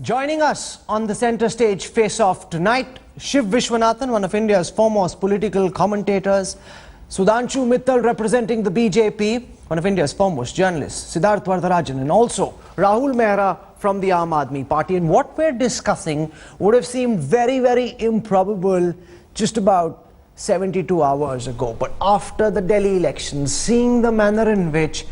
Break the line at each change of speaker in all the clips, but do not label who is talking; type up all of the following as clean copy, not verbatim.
Joining us on the center stage face-off tonight, Shiv Vishwanathan, one of India's foremost political commentators, Sudhanshu Mittal representing the BJP, one of India's foremost journalists, Siddharth Varatharajan, and also Rahul Mehra from the Aam Aadmi Party. And what we're discussing would have seemed very, very improbable just about 72 hours ago. But after the Delhi elections, seeing the manner in which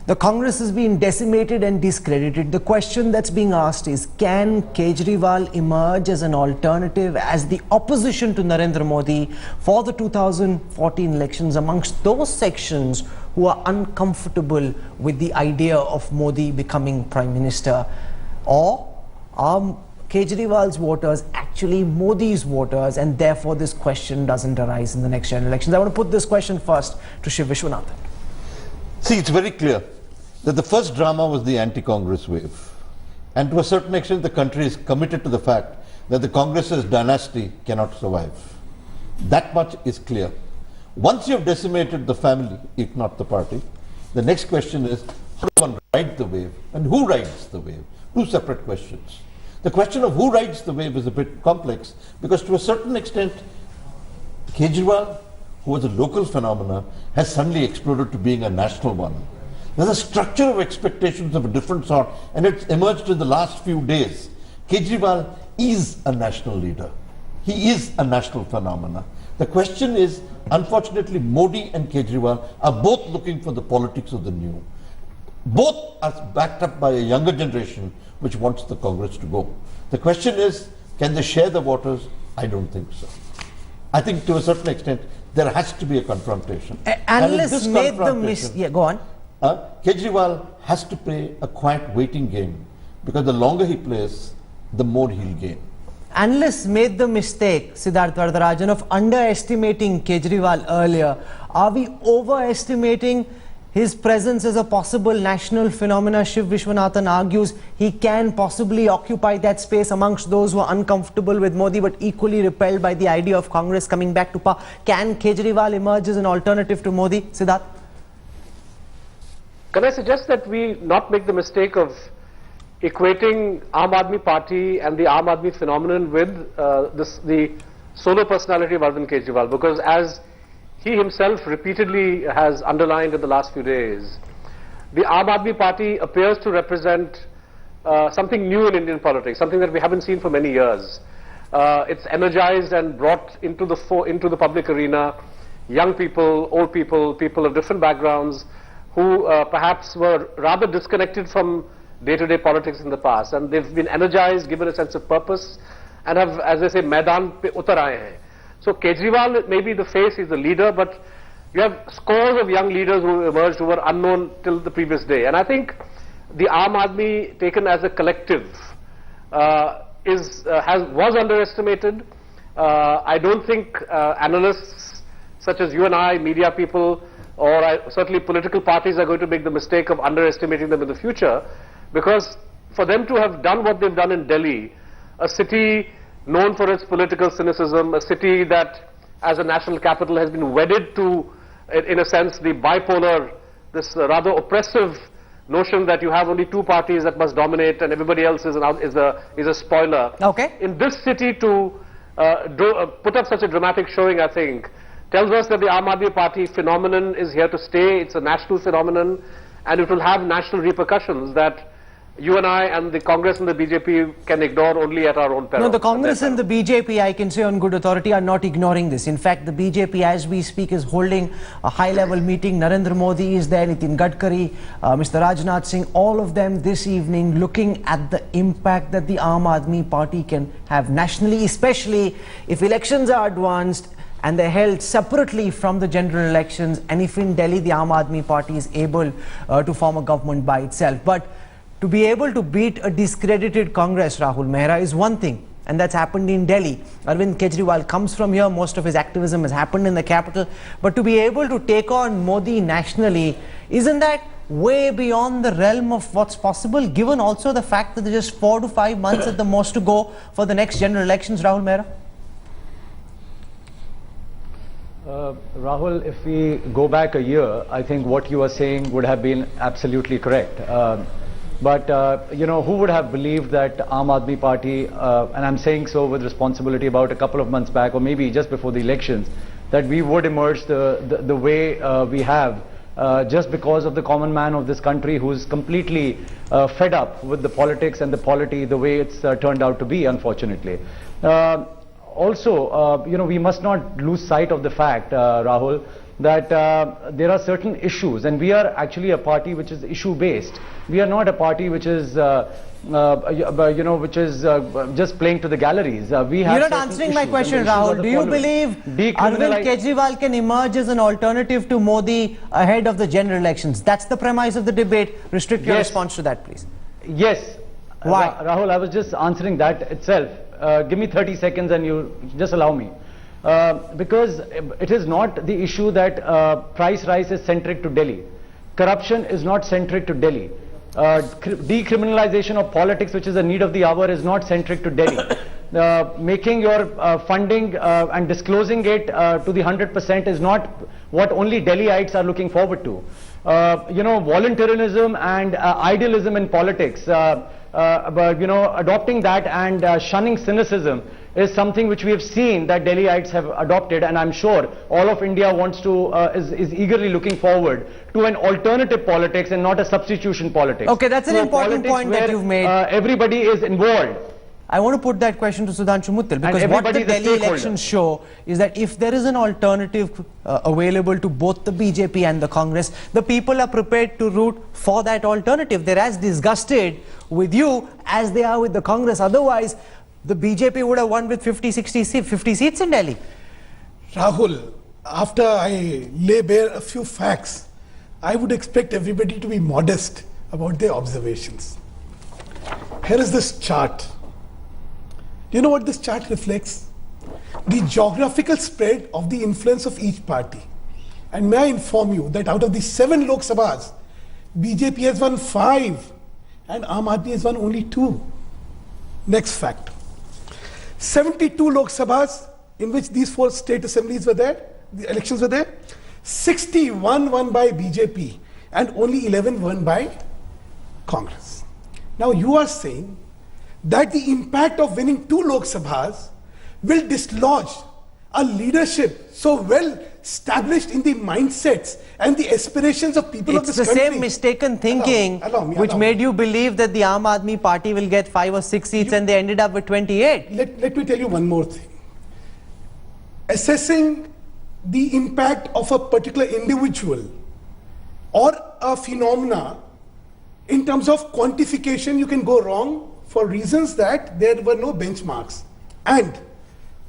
the Congress has been decimated and discredited, the question that's being asked is, can Kejriwal emerge as an alternative, as the opposition to Narendra Modi for the 2014 elections amongst those sections who are uncomfortable with the idea of Modi becoming Prime Minister? Or are Kejriwal's voters actually Modi's voters, and therefore this question doesn't arise in the next general elections? I want to put this question first to Shiv Vishwanathan.
See, it's very clear that the first drama was the anti-Congress wave. And to a certain extent, the country is committed to the fact that the Congress's dynasty cannot survive. That much is clear. Once you have decimated the family, if not the party, the next question is, how does one ride the wave and who rides the wave? Two separate questions. The question of who rides the wave is a bit complex because to a certain extent, Kejriwal, who was a local phenomena, has suddenly exploded to being a national one. There's a structure of expectations of a different sort, and it's emerged in the last few days. Kejriwal is a national leader. He is a national phenomena. The question is, unfortunately, Modi and Kejriwal are both looking for the politics of the new. Both are backed up by a younger generation which wants the Congress to go. The question is, can they share the waters? I don't think so. I think to a certain extent, there has to be a confrontation.
Analysts made the mistake. Yeah, go on.
Kejriwal has to play a quiet waiting game because the longer he plays, the more he'll gain.
Analysts made the mistake, Siddharth Varatharajan, of underestimating Kejriwal earlier. Are we overestimating his presence as a possible national phenomena? Shiv Vishwanathan argues he can possibly occupy that space amongst those who are uncomfortable with Modi but equally repelled by the idea of Congress coming back to power. Can Kejriwal emerge as an alternative to Modi? Siddharth?
Can I suggest that we not make the mistake of equating Aam Aadmi Party and the Aam Aadmi phenomenon with the solo personality of Arvind Kejriwal, because as he himself repeatedly has underlined in the last few days, the Aam Aadmi Party appears to represent something new in Indian politics, something that we haven't seen for many years. It's energized and brought into the public arena young people, old people, people of different backgrounds, who perhaps were rather disconnected from day-to-day politics in the past, and they've been energized, given a sense of purpose, and have, as they say, Maidan pe utar aaye hain. So Kejriwal may be the face, he's the leader, but you have scores of young leaders who emerged who were unknown till the previous day. And I think the Aam Aadmi, taken as a collective, was underestimated. I don't think analysts such as you and I, media people, or certainly political parties are going to make the mistake of underestimating them in the future, because for them to have done what they've done in Delhi, a city known for its political cynicism, a city that as a national capital has been wedded to, in a sense, the bipolar, this rather oppressive notion that you have only two parties that must dominate and everybody else is a spoiler.
Okay.
In this city to put up such a dramatic showing, I think, tells us that the Aam Aadmi Party phenomenon is here to stay. It's a national phenomenon, and it will have national repercussions that you and I and the Congress and the BJP can ignore only at our own peril.
No, the Congress and the BJP, I can say on good authority, are not ignoring this. In fact, the BJP, as we speak, is holding a high-level meeting. Narendra Modi is there, Nitin Gadkari, Mr. Rajnath Singh, all of them this evening looking at the impact that the Aam Aadmi Party can have nationally, especially if elections are advanced and they're held separately from the general elections, and if in Delhi the Aam Aadmi Party is able to form a government by itself. But to be able to beat a discredited Congress, Rahul Mehra, is one thing, and that's happened in Delhi. Arvind Kejriwal comes from here, most of his activism has happened in the capital, but to be able to take on Modi nationally, isn't that way beyond the realm of what's possible, given also the fact that there's just 4 to 5 months at the most to go for the next general elections, Rahul Mehra?
Rahul, if we go back a year, I think what you are saying would have been absolutely correct. But who would have believed that Aam Aadmi Party, and I'm saying so with responsibility, about a couple of months back, or maybe just before the elections, that we would emerge the way we have, just because of the common man of this country who's completely fed up with the politics and the polity the way it's turned out to be, unfortunately. Also, we must not lose sight of the fact, Rahul, that there are certain issues, and we are actually a party which is issue-based. We are not a party which is, just playing to the galleries. We have.
You're not answering my question, Rahul. Do you believe Arvind Kejriwal can emerge as an alternative to Modi ahead of the general elections? That's the premise of the debate. Restrict your response to that, please.
Yes.
Why?
Rahul, I was just answering that itself. Give me 30 seconds and you just allow me. Because it is not the issue that price rise is centric to Delhi. Corruption is not centric to Delhi. Decriminalization of politics, which is a need of the hour, is not centric to Delhi. Making your funding and disclosing it to the 100% is not what only Delhiites are looking forward to. Voluntarism and idealism in politics, adopting that and shunning cynicism is something which we have seen that Delhiites have adopted, and I'm sure all of India wants to, is eagerly looking forward to an alternative politics and not a substitution politics.
Okay, that's an important point that you've made.
Everybody is involved.
I want to put that question to Sudhanshu Mittal, because what the Delhi elections show is that if there is an alternative available to both the BJP and the Congress, the people are prepared to root for that alternative. They're as disgusted with you as they are with the Congress. Otherwise, the BJP would have won with 50 seats in Delhi.
Rahul, after I lay bare a few facts, I would expect everybody to be modest about their observations. Here is this chart. Do you know what this chart reflects? The geographical spread of the influence of each party. And may I inform you that out of the 7 Lok Sabhas, BJP has won 5 and Aam Aadmi has won only 2. Next fact. 72 Lok Sabhas in which these 4 state assemblies were there, the elections were there. 61 won by BJP and only 11 won by Congress. Now you are saying that the impact of winning 2 Lok Sabhas will dislodge a leadership so well established in the mindsets and the aspirations of people of this country.
It's the same mistaken thinking which made you believe that the Aam Aadmi Party will get 5 or 6 seats and they ended up with 28.
Let me tell you one more thing. Assessing the impact of a particular individual or a phenomena in terms of quantification, you can go wrong for reasons that there were no benchmarks. And,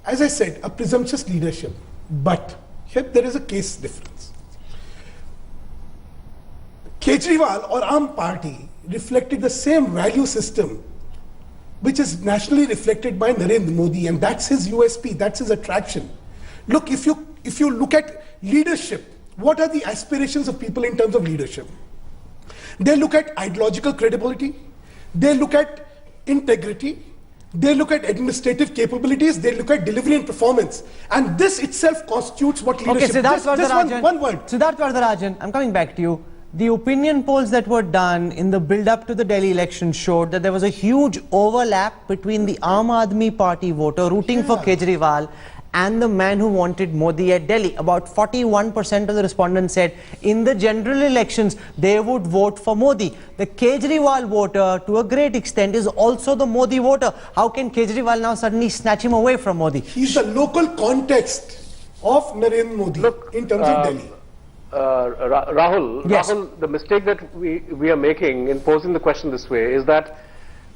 as I said, a presumptuous leadership. But here there is a case difference. Kejriwal or Aam Party reflected the same value system which is nationally reflected by Narendra Modi, and that's his USP, that's his attraction. Look, if you look at leadership, what are the aspirations of people in terms of leadership? They look at ideological credibility, they look at integrity, they look at administrative capabilities, they look at delivery and performance. And this itself constitutes what leadership is.
Okay, Siddharth Varatharajan,
one word.
Siddharth Varatharajan, I'm coming back to you. The opinion polls that were done in the build-up to the Delhi election showed that there was a huge overlap between the Aam Aadmi Party voter rooting for Kejriwal and the man who wanted Modi at Delhi. About 41% of the respondents said in the general elections they would vote for Modi. The Kejriwal voter, to a great extent, is also the Modi voter. How can Kejriwal now suddenly snatch him away from Modi?
He's the local context of Narendra Modi in terms of Delhi.
Rahul,
yes.
Rahul, the mistake that we are making in posing the question this way is that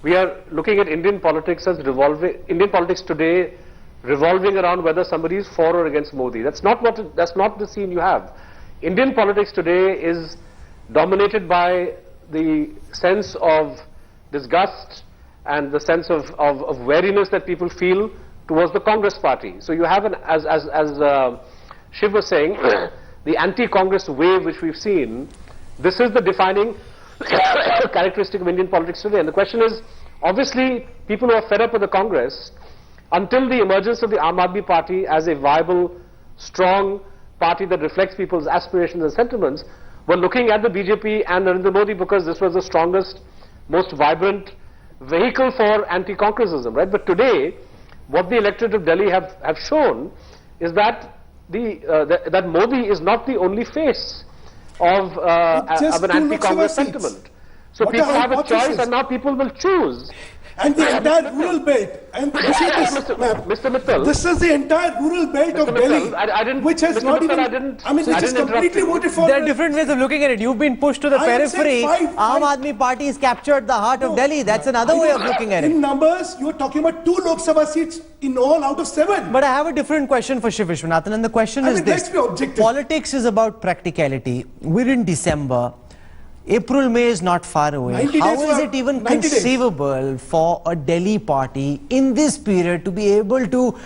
we are looking at Indian politics as Indian politics today revolving around whether somebody is for or against Modi. That's not the scene you have. Indian politics today is dominated by the sense of disgust and the sense of wariness that people feel towards the Congress party. So you have as Shiv was saying, the anti-Congress wave which we've seen, this is the defining characteristic of Indian politics today. And the question is, obviously, people who are fed up with the Congress, until the emergence of the Aam Aadmi Party as a viable, strong party that reflects people's aspirations and sentiments, were looking at the BJP and Narendra Modi because this was the strongest most vibrant vehicle for anti-congressism, right? But today, what the electorate of Delhi have shown is that that Modi is not the only face of an anti-Congress sentiment. So people have a choice, and now people will choose.
And the entire rural belt, and
Mr. Mittal,
this is the entire rural belt of Delhi, which has not even, which is completely voted for.
There are different ways of looking at it. You've been pushed to the periphery. Aam Aadmi Party has captured the heart of Delhi. That's another way of looking at it.
In numbers, you're talking about 2 Lok Sabha seats in all out of 7.
But I have a different question for Shiv Vishwanathan, and the question is this.
Let's be objective.
Politics is about practicality. We're in December. April, May is not far away. How is it even conceivable for a Delhi party in this period to be able to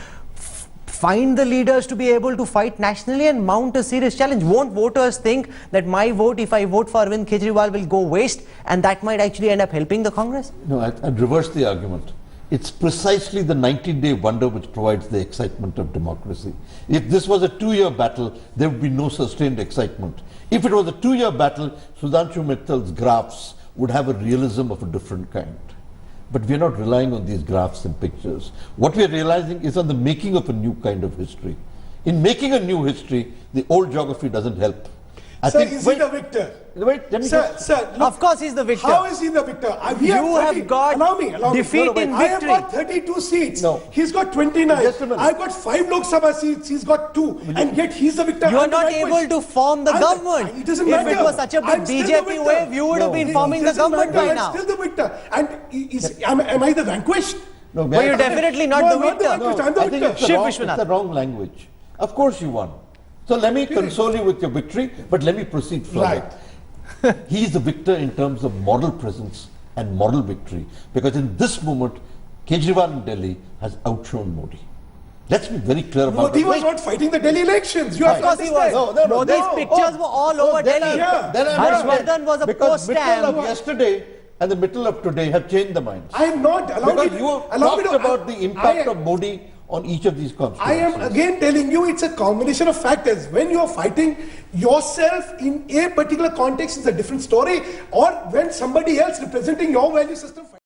find the leaders to be able to fight nationally and mount a serious challenge? Won't voters think that my vote, if I vote for Arvind Kejriwal, will go waste, and that might actually end up helping the Congress?
No, I'd reverse the argument. It's precisely the 90-day wonder which provides the excitement of democracy. If this was a 2-year battle, there would be no sustained excitement. If it was a 2-year battle, Sudhanshu Mittal's graphs would have a realism of a different kind. But we are not relying on these graphs and pictures. What we are realizing is on the making of a new kind of history. In making a new history, the old geography doesn't help.
Sir, is he the victor?
Wait, let me
Sir, look,
of course he's the victor.
How is he the victor?
You have got defeat in victory.
I have got 32 seats.
No.
He's got 29. I've got 5 Lok Sabha seats. He's got 2. And yet he's the victor.
You are not able to form the government.
It doesn't matter.
If it was such a big BJP wave, you would have been forming the government by now.
I'm still the victor. And am I the vanquished?
No,
but you're definitely not the victor.
I'm the victor.
It's the wrong language. Of course you won. So let me console you with your victory, but let me proceed further. Right. He is the victor in terms of moral presence and moral victory, because in this moment, Kejriwal in Delhi has outshone Modi. Let's be very clear about
Modi was not fighting the Delhi elections. You have to understand.
Modi's pictures were all over Delhi. Harshvardhan was a post-stamp.
Yesterday and the middle of today have changed the minds.
I am not.
Because you talked about the impact of Modi on each of these constituencies.
I am again telling you, it's a combination of factors. When you are fighting yourself in a particular context, it's a different story. Or when somebody else representing your value system